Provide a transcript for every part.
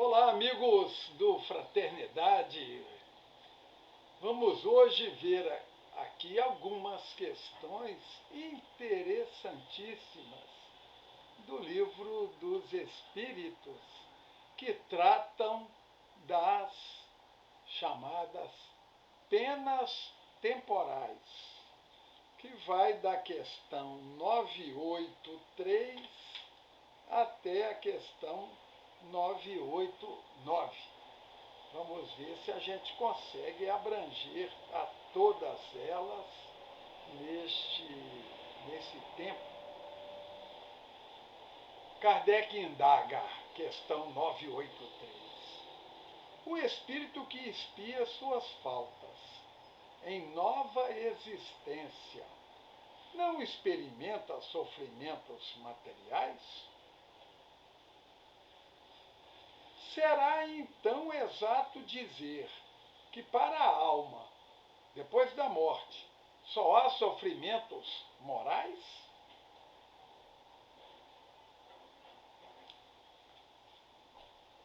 Olá, amigos do Fraternidade. Vamos hoje ver aqui algumas questões interessantíssimas do Livro dos Espíritos, que tratam das chamadas penas temporais, que vai da questão 983 até a questão 989. Vamos ver se a gente consegue abranger a todas elas nesse tempo. Kardec indaga, questão 983. O espírito que expia suas faltas em nova existência não experimenta sofrimentos materiais? Será então exato dizer que para a alma, depois da morte, só há sofrimentos morais?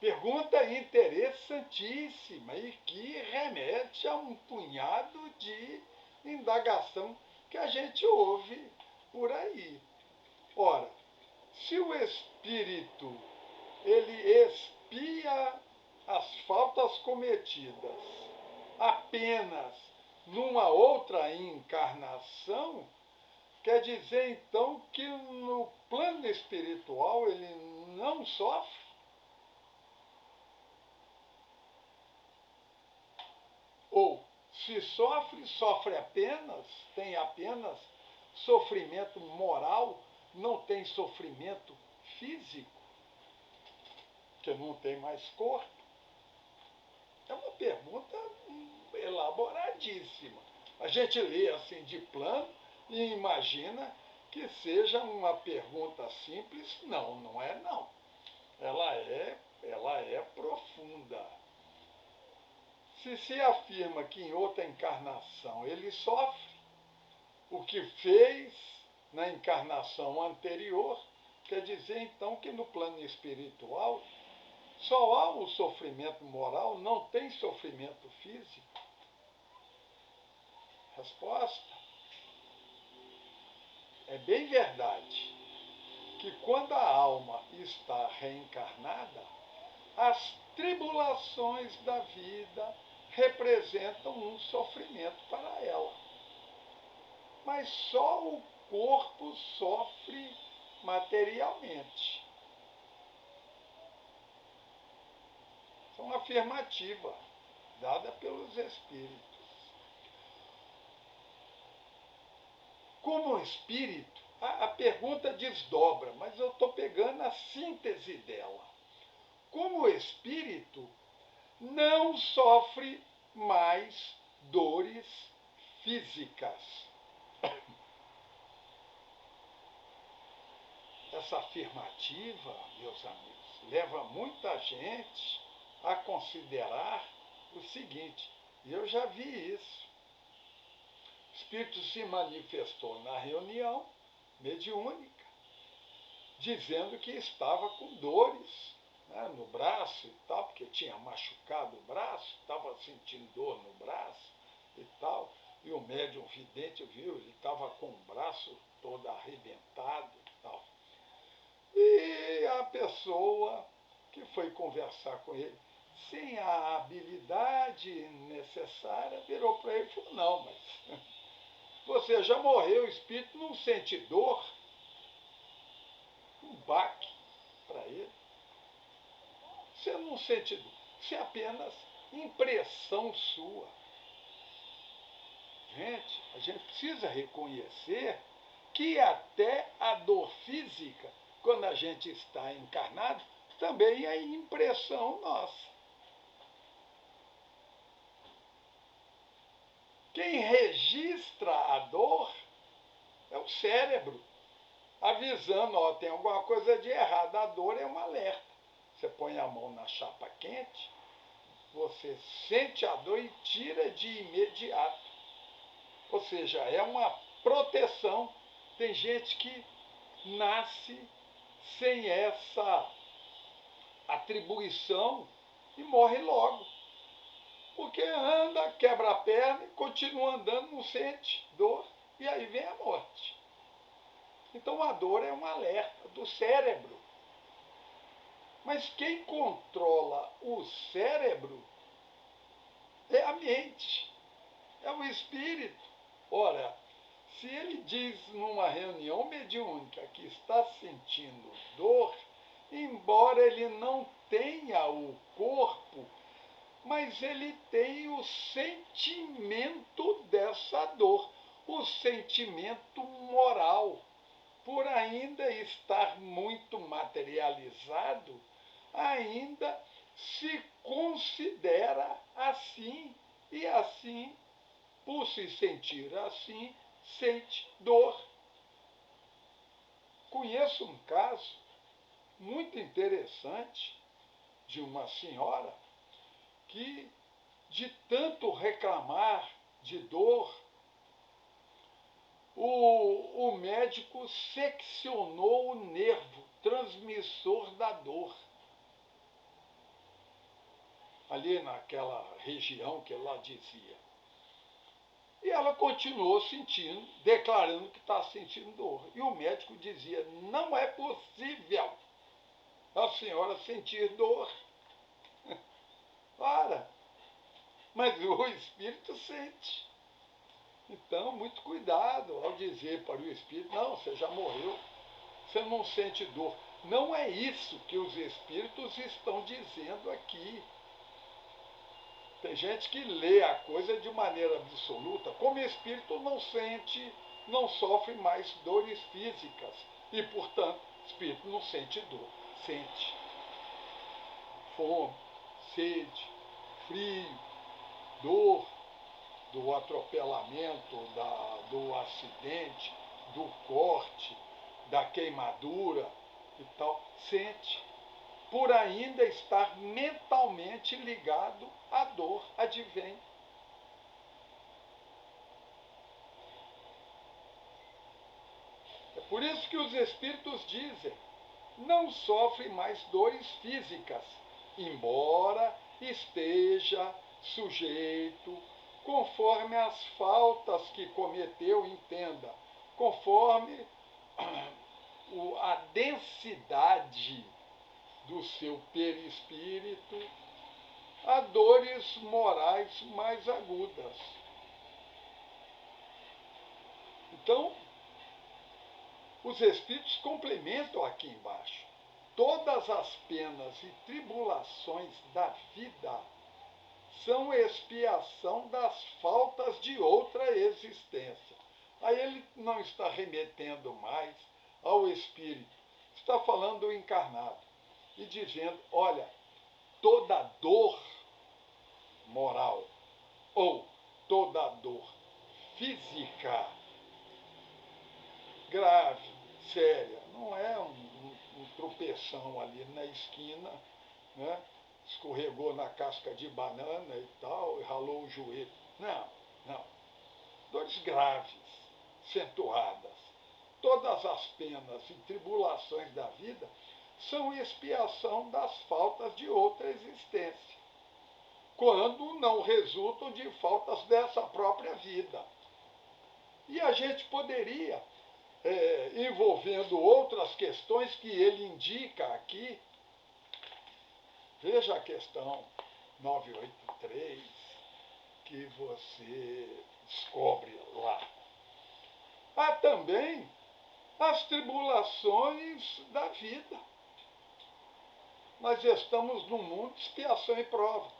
Pergunta interessantíssima e que remete a um punhado de indagação que a gente ouve por aí. Ora, se o espírito ele expia as faltas cometidas apenas numa outra encarnação, quer dizer então que no plano espiritual ele não sofre? Ou, se sofre, sofre apenas, tem apenas sofrimento moral, não tem sofrimento físico, que não tem mais corpo? É uma pergunta elaboradíssima. A gente lê assim de plano e imagina que seja uma pergunta simples. Não, não é não. Ela é profunda. Se afirma que em outra encarnação ele sofre o que fez na encarnação anterior, quer dizer então que no plano espiritual só há o sofrimento moral, não tem sofrimento físico? Resposta: é bem verdade que quando a alma está reencarnada, as tribulações da vida representam um sofrimento para ela. Mas só o corpo sofre materialmente. Isso é uma afirmativa dada pelos espíritos. Como espírito, a pergunta desdobra, mas eu estou pegando a síntese dela. Como espírito, não sofre mais dores físicas. Essa afirmativa, meus amigos, leva muita gente a considerar o seguinte, e eu já vi isso. O espírito se manifestou na reunião mediúnica, dizendo que estava com dores, né, no braço e tal, porque tinha machucado o braço, estava sentindo dor no braço e tal. E o médium vidente viu, ele estava com o braço todo arrebentado e tal. E a pessoa que foi conversar com ele, sem a habilidade necessária, virou para ele e falou: não, mas você já morreu, o espírito não sente dor? Um baque para ele. Você não sente dor, isso é apenas impressão sua. Gente, a gente precisa reconhecer que até a dor física, quando a gente está encarnado, também é impressão nossa. Quem registra a dor é o cérebro, avisando, ó, tem alguma coisa de errado. A dor é um alerta. Você põe a mão na chapa quente, você sente a dor e tira de imediato. Ou seja, é uma proteção. Tem gente que nasce sem essa atribuição e morre logo. Porque anda, quebra a perna e continua andando, não sente dor, e aí vem a morte. Então a dor é um alerta do cérebro. Mas quem controla o cérebro é a mente, é o espírito. Ora, se ele diz numa reunião mediúnica que está sentindo dor, embora ele não tenha o corpo, mas ele tem o sentimento dessa dor, o sentimento moral. Por ainda estar muito materializado, ainda se considera assim, e assim, por se sentir assim, sente dor. Conheço um caso muito interessante de uma senhora que, de tanto reclamar de dor, o médico seccionou o nervo transmissor da dor. Ali naquela região que ela dizia. E ela continuou sentindo, declarando que está sentindo dor. E o médico dizia, não é possível a senhora sentir dor. Para. Mas o espírito sente. Então, muito cuidado ao dizer para o espírito, não, você já morreu, você não sente dor. Não é isso que os espíritos estão dizendo aqui. Tem gente que lê a coisa de maneira absoluta, como espírito não sente, não sofre mais dores físicas. E, portanto, espírito não sente dor. Sente fome, sede, frio, dor, do atropelamento, do acidente, do corte, da queimadura e tal, sente, por ainda estar mentalmente ligado à dor, advém. É por isso que os espíritos dizem, não sofre mais dores físicas, embora esteja sujeito, conforme as faltas que cometeu, entenda, conforme a densidade do seu perispírito, a dores morais mais agudas. Então, os espíritos complementam aqui embaixo. Todas as penas e tribulações da vida são expiação das faltas de outra existência. Aí ele não está remetendo mais ao espírito, está falando do encarnado e dizendo, olha, toda dor moral ou toda dor física grave, séria, não é um tropeção ali na esquina, né? Escorregou na casca de banana e tal, e ralou o joelho. Não, não. Dores graves, acentuadas. Todas as penas e tribulações da vida são expiação das faltas de outra existência, quando não resultam de faltas dessa própria vida. E a gente poderia, envolvendo outras questões que ele indica aqui, veja a questão 983, que você descobre lá. Há também as tribulações da vida. Nós estamos num mundo de expiação e prova.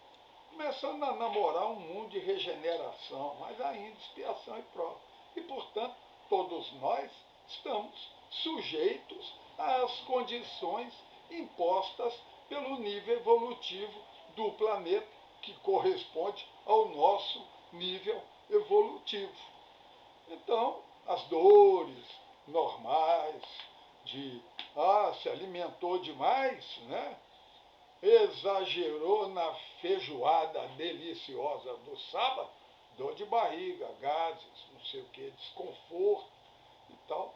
Começando a namorar um mundo de regeneração, mas ainda expiação e prova. E, portanto, todos nós estamos sujeitos às condições impostas pelo nível evolutivo do planeta, que corresponde ao nosso nível evolutivo. Então, as dores normais de, se alimentou demais, né? Exagerou na feijoada deliciosa do sábado, dor de barriga, gases, não sei o que, desconforto e tal,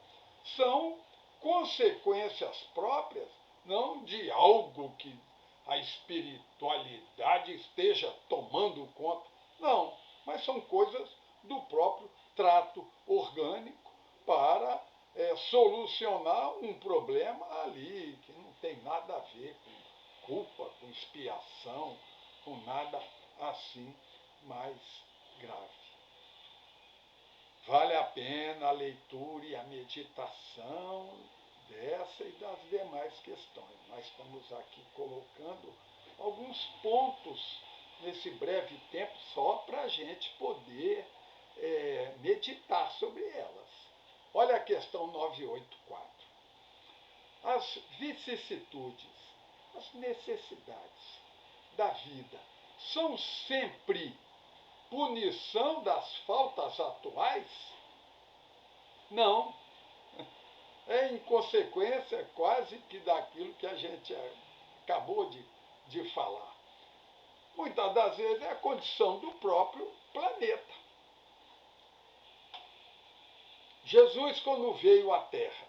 são consequências próprias, não de algo que a espiritualidade esteja tomando conta. Não, mas são coisas do próprio trato orgânico para solucionar um problema ali, que não tem nada a ver com culpa, com expiação, com nada assim mais grave. Vale a pena a leitura e a meditação dessa e das demais questões. Nós estamos aqui colocando alguns pontos nesse breve tempo só para a gente poder meditar sobre elas. Olha a questão 984. As vicissitudes, as necessidades da vida são sempre punição das faltas atuais? Não. É inconsequência quase que daquilo que a gente acabou de falar. Muitas das vezes é a condição do próprio planeta. Jesus, quando veio à Terra,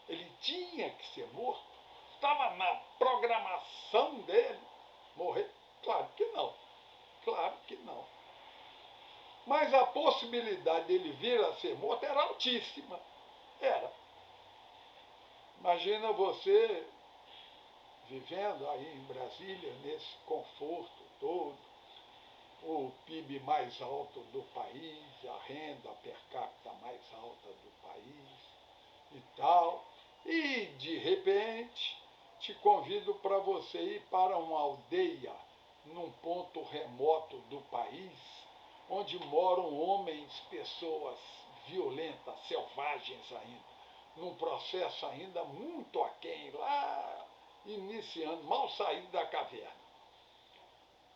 ele tinha que ser morto? Estava na programação dele morrer? Claro que não. Claro que não. Mas a possibilidade dele vir a ser morto era altíssima. Era. Imagina você vivendo aí em Brasília, nesse conforto todo, o PIB mais alto do país, a renda per capita mais alta do país e tal. E, de repente, te convido para você ir para uma aldeia num ponto remoto do país, onde moram homens, pessoas violentas, selvagens ainda, num processo ainda muito aquém, lá iniciando, mal saído da caverna.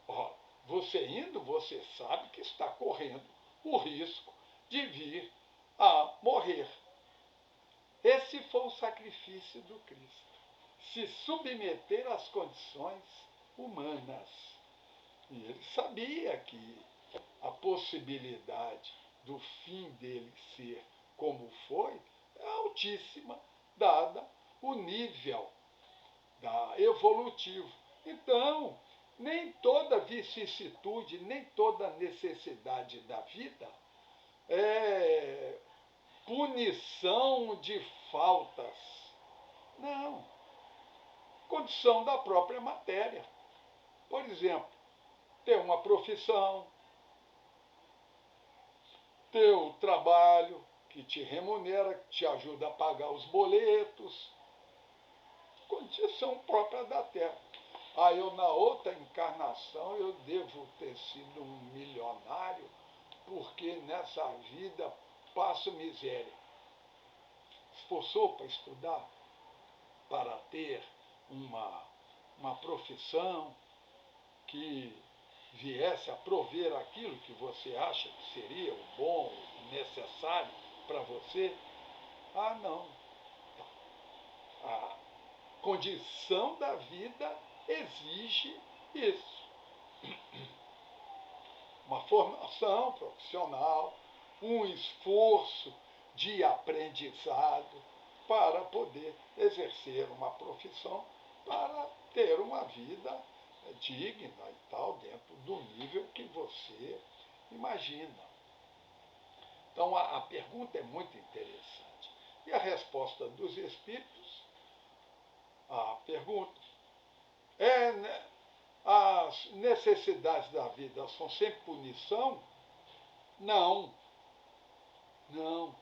Ó, você indo, você sabe que está correndo o risco de vir a morrer. Esse foi o sacrifício do Cristo, se submeter às condições humanas. E ele sabia que a possibilidade do fim dele ser como foi é altíssima, dada o nível evolutivo. Então, nem toda vicissitude, nem toda necessidade da vida é punição de faltas. Não. Condição da própria matéria. Por exemplo, ter uma profissão, ter um trabalho que te remunera, que te ajuda a pagar os boletos. Condição própria da Terra. Eu na outra encarnação eu devo ter sido um milionário, porque nessa vida passo miséria. Esforçou para estudar, para ter uma profissão que viesse a prover aquilo que você acha que seria o bom, o necessário para você? Não. A condição da vida exige isso. Uma formação profissional, um esforço de aprendizado para poder exercer uma profissão, para ter uma vida digna e tal, dentro do nível que você imagina. Então, a pergunta é muito interessante. E a resposta dos espíritos à pergunta as necessidades da vida são sempre punição? Não. Não.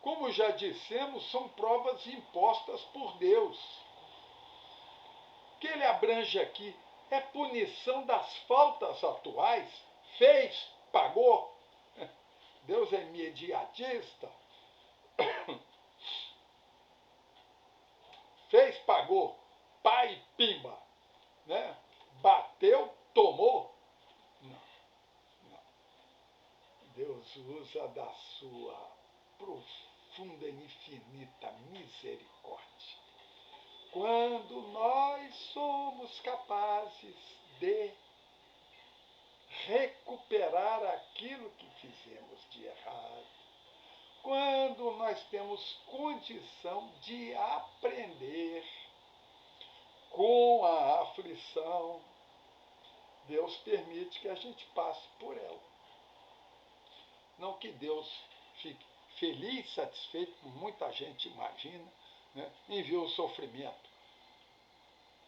Como já dissemos, são provas impostas por Deus. O que ele abrange aqui é punição das faltas atuais. Fez, pagou. Deus é imediatista. Fez, pagou. Pai, pimba. Né? Bateu, tomou. Não. Deus usa da sua profunda e infinita misericórdia. Quando nós somos capazes de recuperar aquilo que fizemos de temos condição de aprender com a aflição. Deus permite que a gente passe por ela. Não que Deus fique feliz, satisfeito, como muita gente imagina, né, em ver o sofrimento.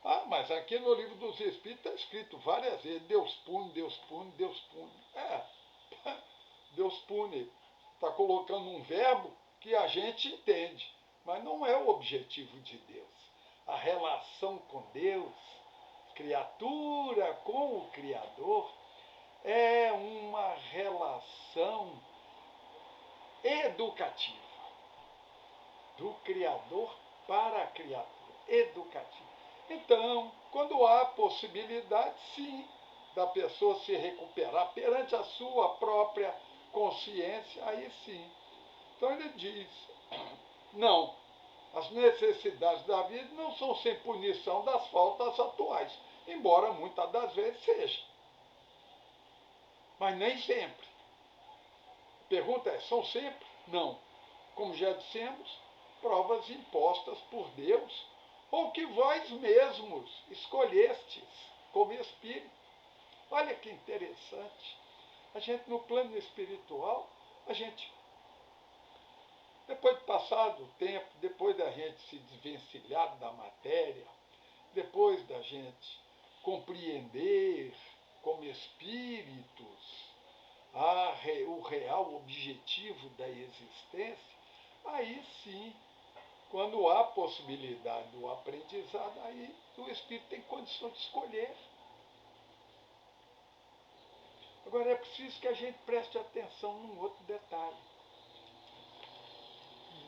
Ah, mas aqui no livro dos Espíritos está escrito várias vezes, Deus pune, Deus pune, Deus pune. Deus pune. Está colocando um verbo que a gente entende, mas não é o objetivo de Deus. A relação com Deus, criatura com o Criador, é uma relação educativa. Do Criador para a criatura. Educativa. Então, quando há possibilidade, sim, da pessoa se recuperar perante a sua própria consciência, aí sim. Então ele diz, não, as necessidades da vida não são sem punição das faltas atuais, embora muitas das vezes seja. Mas nem sempre. A pergunta é, são sempre? Não. Como já dissemos, provas impostas por Deus, ou que vós mesmos escolhestes como espírito. Olha que interessante. A gente, no plano espiritual, depois de passado o tempo, depois da gente se desvencilhar da matéria, depois da gente compreender como espíritos o real objetivo da existência, aí sim, quando há possibilidade do aprendizado, aí o espírito tem condição de escolher. Agora é preciso que a gente preste atenção num outro detalhe.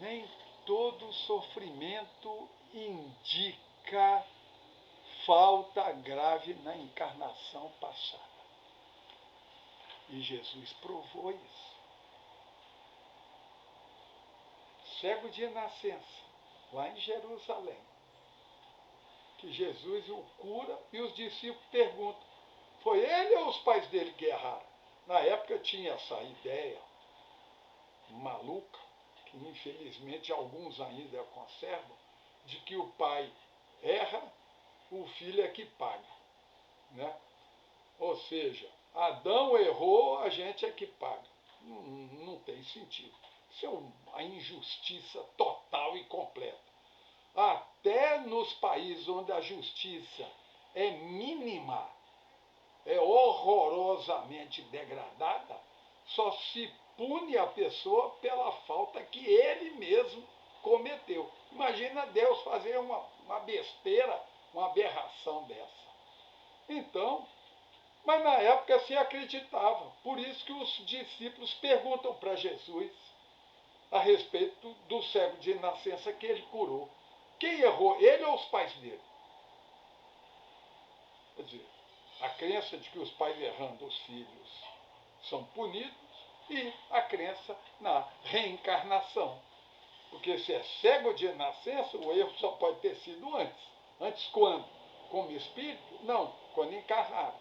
Nem todo sofrimento indica falta grave na encarnação passada. E Jesus provou isso. Cego de nascença, lá em Jerusalém, que Jesus o cura e os discípulos perguntam, foi ele ou os pais dele que erraram? Na época tinha essa ideia maluca, que infelizmente alguns ainda conservam, de que o pai erra, o filho é que paga. Né? Ou seja, Adão errou, a gente é que paga. Não tem sentido. Isso é uma injustiça total e completa. Até nos países onde a justiça é mínima, é horrorosamente degradada, só se pune a pessoa pela falta que ele mesmo cometeu. Imagina Deus fazer uma besteira, uma aberração dessa. Então, mas na época se acreditava. Por isso que os discípulos perguntam para Jesus a respeito do cego de nascença que ele curou. Quem errou, ele ou os pais dele? Quer dizer, a crença de que os pais errando os filhos são punidos e a crença na reencarnação. Porque se é cego de nascença, o erro só pode ter sido antes. Antes quando? Como espírito? Não, quando encarnado.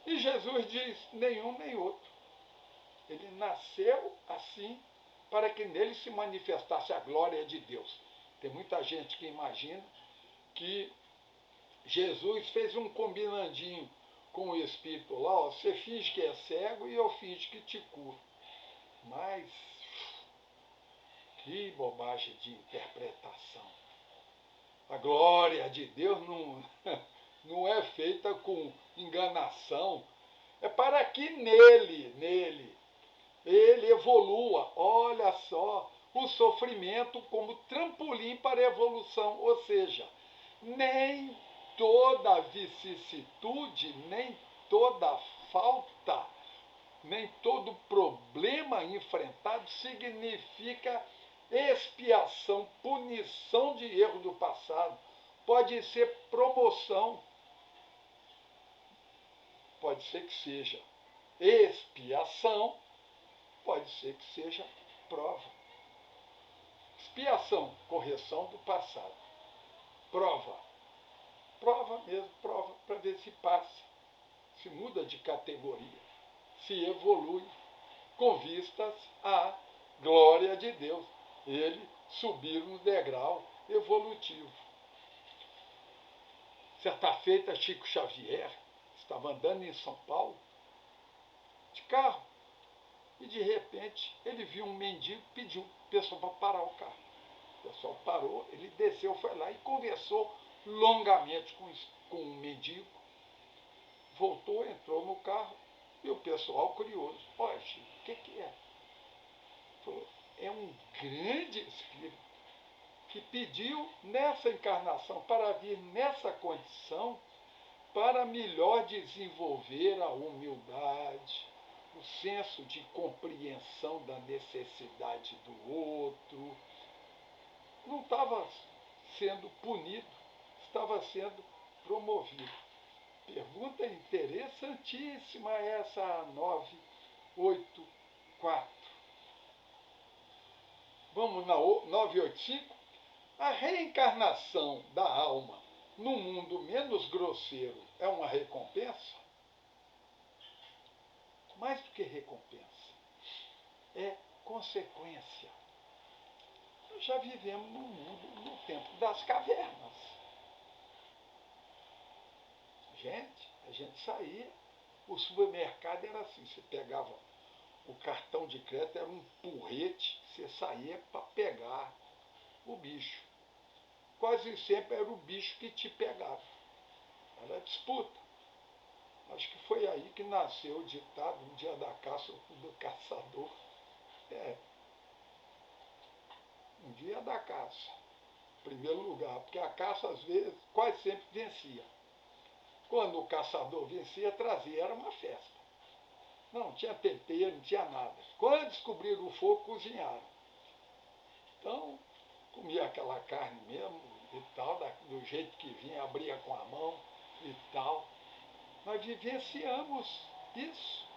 E Jesus diz, nenhum nem outro. Ele nasceu assim para que nele se manifestasse a glória de Deus. Tem muita gente que imagina que Jesus fez um combinandinho com o Espírito lá, ó, você finge que é cego e eu finge que te curo. Mas, que bobagem de interpretação. A glória de Deus não é feita com enganação. É para que nele, ele evolua. Olha só, o sofrimento como trampolim para a evolução. Ou seja, nem toda vicissitude, nem toda falta, nem todo problema enfrentado significa expiação, punição de erro do passado. Pode ser promoção, pode ser que seja expiação, pode ser que seja prova. Expiação, correção do passado. Prova mesmo, prova para ver se passa, se muda de categoria, se evolui, com vistas à glória de Deus. ele subir um degrau evolutivo. Certa feita, Chico Xavier estava andando em São Paulo de carro e, de repente, ele viu um mendigo, pediu o pessoal para parar o carro. O pessoal parou, ele desceu, foi lá e conversou longamente com o mendigo. Voltou, entrou no carro e o pessoal curioso. Olha, Chico, o que é? Falou, é um grande espírito que pediu nessa encarnação para vir nessa condição para melhor desenvolver a humildade, o senso de compreensão da necessidade do outro. Não estava sendo punido, estava sendo promovido. Pergunta interessantíssima essa 984. Vamos na 985? A reencarnação da alma num mundo menos grosseiro é uma recompensa? Mais do que recompensa, é consequência. Nós já vivemos num mundo, no tempo das cavernas. A gente saía, o supermercado era assim, você pegava o cartão de crédito, era um porrete, você saía para pegar o bicho. Quase sempre era o bicho que te pegava. Era disputa. Acho que foi aí que nasceu o ditado, um dia da caça do caçador. Um dia da caça. Em primeiro lugar, porque a caça, às vezes, quase sempre vencia. Quando o caçador vencia, trazia, era uma festa. Não tinha tempero, não tinha nada. Quando descobriram o fogo, cozinharam. Então, comia aquela carne mesmo e tal, do jeito que vinha, abria com a mão e tal. Nós vivenciamos isso.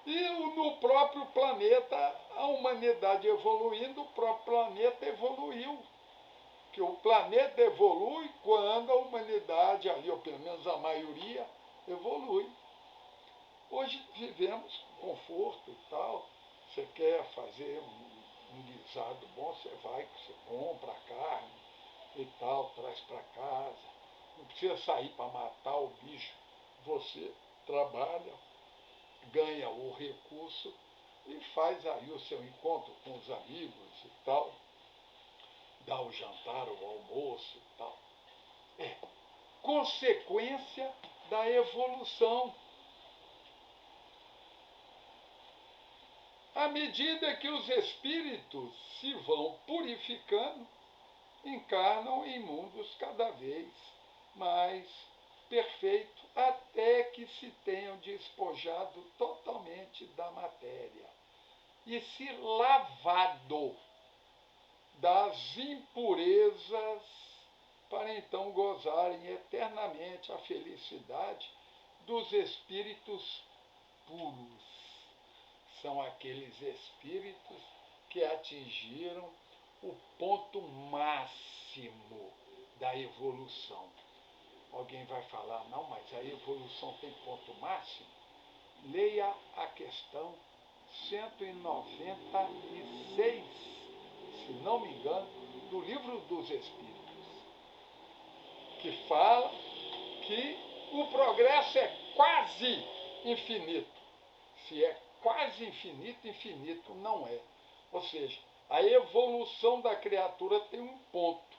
E no próprio planeta, a humanidade evoluindo, o próprio planeta evoluiu. Que o planeta evolui quando a humanidade ali, ou pelo menos a maioria, evolui. Hoje vivemos com conforto e tal. Você quer fazer um guisado bom, você vai, você compra a carne e tal, traz para casa. Não precisa sair para matar o bicho. Você trabalha, ganha o recurso e faz aí o seu encontro com os amigos e tal. Dá o jantar, o almoço e tal. É consequência da evolução. À medida que os espíritos se vão purificando, encarnam em mundos cada vez mais perfeitos, até que se tenham despojado totalmente da matéria e se lavado das impurezas, para então gozarem eternamente a felicidade dos espíritos puros. São aqueles espíritos que atingiram o ponto máximo da evolução. Alguém vai falar, não, mas a evolução tem ponto máximo? Leia a questão 196, se não me engano, do Livro dos Espíritos, que fala que o progresso é quase infinito. Se é quase infinito, infinito não é. Ou seja, a evolução da criatura tem um ponto.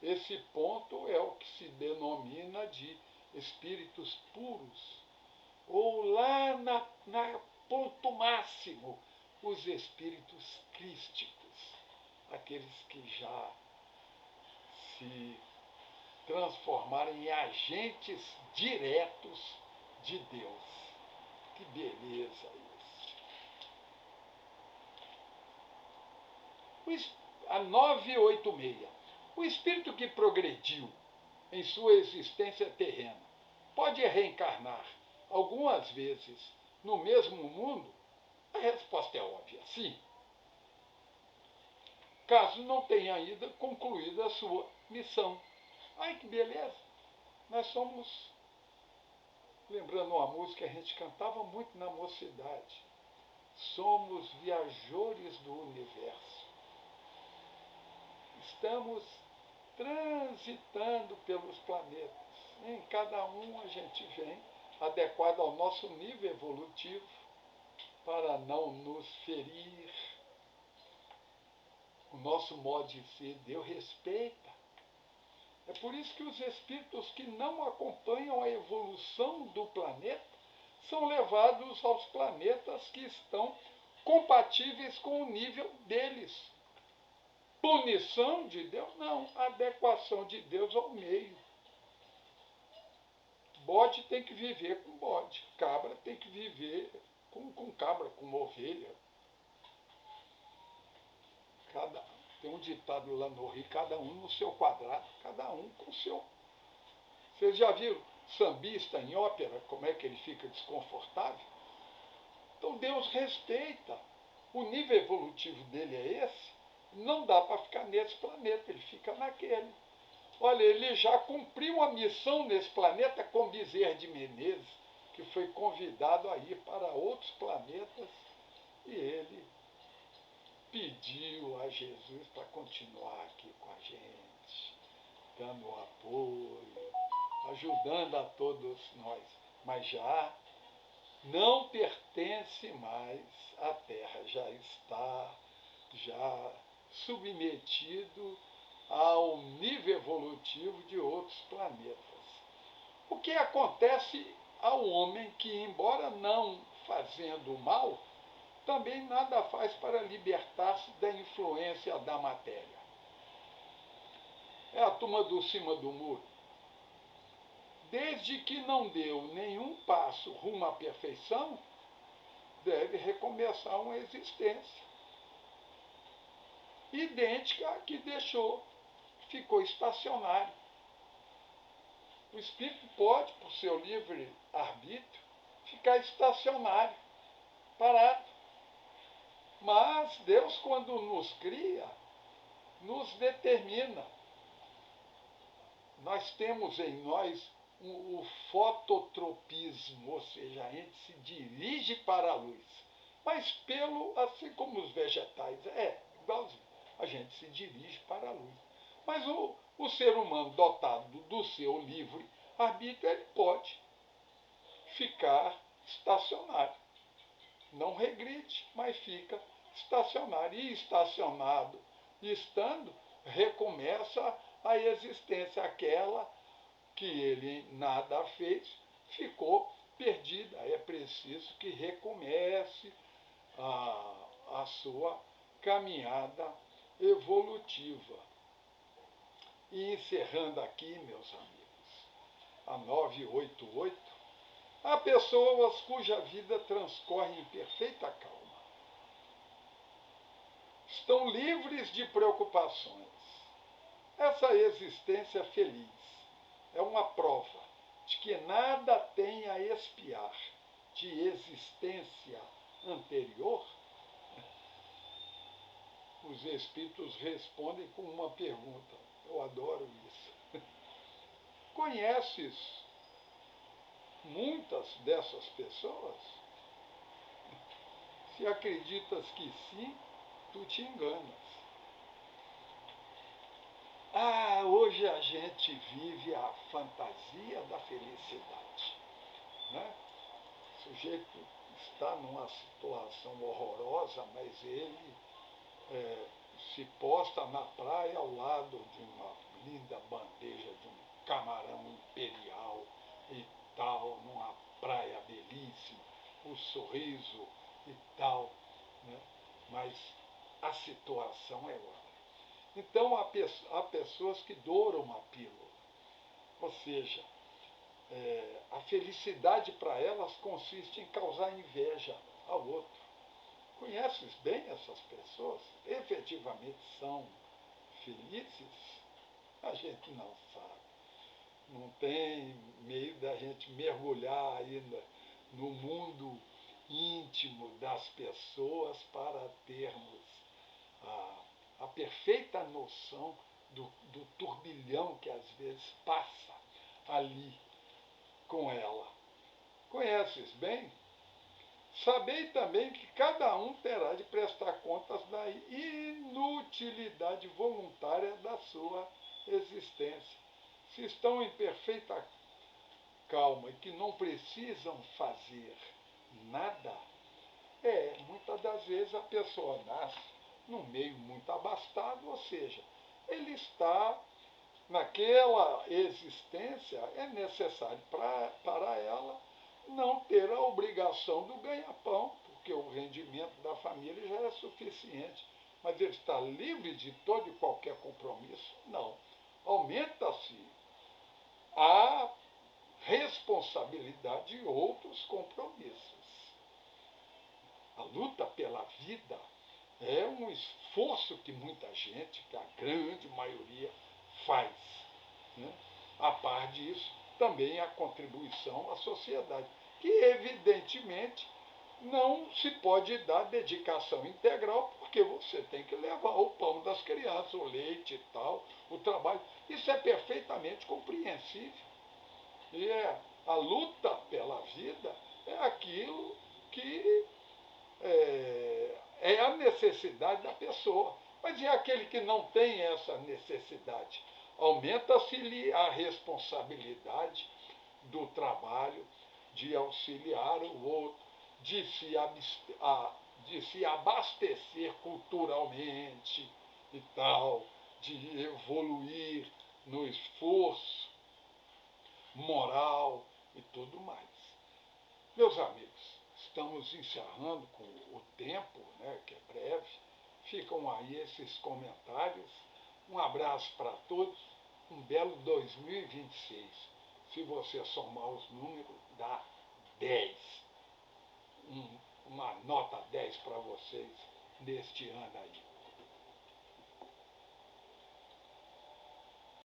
Esse ponto é o que se denomina de espíritos puros. Ou lá na ponto máximo, os espíritos crísticos, aqueles que já se transformaram em agentes diretos de Deus. Que beleza isso! A 986. O espírito que progrediu em sua existência terrena pode reencarnar algumas vezes no mesmo mundo? A resposta é óbvia, sim. Caso não tenha ainda concluído a sua missão. Ai, que beleza! Nós somos, lembrando uma música que a gente cantava muito na mocidade, somos viajores do universo. estamos transitando pelos planetas. Em cada um a gente vem adequado ao nosso nível evolutivo para não nos ferir. O nosso modo de ser, Deus respeita. É por isso que os espíritos que não acompanham a evolução do planeta são levados aos planetas que estão compatíveis com o nível deles. Punição de Deus? Não. Adequação de Deus ao meio. Bode tem que viver com bode. Cabra tem que viver com cabra, com ovelha. Tem um ditado lá no Rio, cada um no seu quadrado, cada um com o seu. Vocês já viram sambista em ópera, como é que ele fica desconfortável? Então Deus respeita. O nível evolutivo dele é esse. Não dá para ficar nesse planeta, ele fica naquele. Olha, ele já cumpriu uma missão nesse planeta com Bezerra de Menezes, que foi convidado a ir para outros planetas, e ele pediu a Jesus para continuar aqui com a gente, dando apoio, ajudando a todos nós. Mas já não pertence mais à Terra, já está submetido ao nível evolutivo de outros planetas. O que acontece ao homem que, embora não fazendo mal, também nada faz para libertar-se da influência da matéria. É a turma do cima do muro. Desde que não deu nenhum passo rumo à perfeição, deve recomeçar uma existência idêntica à que deixou, ficou estacionário. O espírito pode, por seu livre arbítrio, ficar estacionário, parado. Mas Deus, quando nos cria, nos determina. Nós temos em nós o fototropismo, ou seja, a gente se dirige para a luz. Mas assim como os vegetais, igualzinho, a gente se dirige para a luz. Mas o ser humano dotado do seu livre arbítrio, ele pode ficar estacionário. Não regride, mas fica estacionário. E estacionado, estando, recomeça a existência, aquela que ele nada fez, ficou perdida. É preciso que recomece a sua caminhada evolutiva. E encerrando aqui, meus amigos, a 988, há pessoas cuja vida transcorre em perfeita calma. Estão livres de preocupações. Essa existência feliz é uma prova de que nada tem a expiar de existência anterior. Os espíritos respondem com uma pergunta. Eu adoro isso. Conheces muitas dessas pessoas? Se acreditas que sim, tu te enganas. Hoje a gente vive a fantasia da felicidade, né? O sujeito está numa situação horrorosa, mas ele se posta na praia ao lado de uma linda bandeja de um camarão imperial e tal, numa praia belíssima, um sorriso e tal, né? Mas a situação é outra. Então há pessoas que douram a pílula, ou seja, a felicidade para elas consiste em causar inveja ao outro. Conheces bem essas pessoas? Efetivamente são felizes? A gente não sabe. Não tem meio da gente mergulhar ainda no mundo íntimo das pessoas para termos a perfeita noção do turbilhão que às vezes passa ali com ela. Conheces bem? Sabei também que cada um terá de prestar contas da inutilidade voluntária da sua existência. Se estão em perfeita calma e que não precisam fazer nada, muitas das vezes a pessoa nasce num meio muito abastado, ou seja, ele está naquela existência, é necessário para ela não ter a obrigação do ganha-pão, porque o rendimento da família já é suficiente. Mas ele está livre de todo e qualquer compromisso? Não. Aumenta-se a responsabilidade de outros compromissos. A luta pela vida é um esforço que muita gente, que a grande maioria, faz. Né? A par disso, também a contribuição à sociedade, que evidentemente não se pode dar dedicação integral, porque você tem que levar o pão das crianças, o leite e tal, o trabalho. Isso é perfeitamente compreensível. E a luta pela vida é aquilo que é a necessidade da pessoa. Mas e aquele que não tem essa necessidade? Aumenta-se-lhe a responsabilidade do trabalho, de auxiliar o outro, de se abastecer culturalmente e tal, de evoluir no esforço moral e tudo mais. Meus amigos, estamos encerrando com o tempo, né, que é breve. Ficam aí esses comentários. Um abraço para todos. Um belo 2026. Se você somar os números, dá 10. Uma nota 10 para vocês neste ano aí.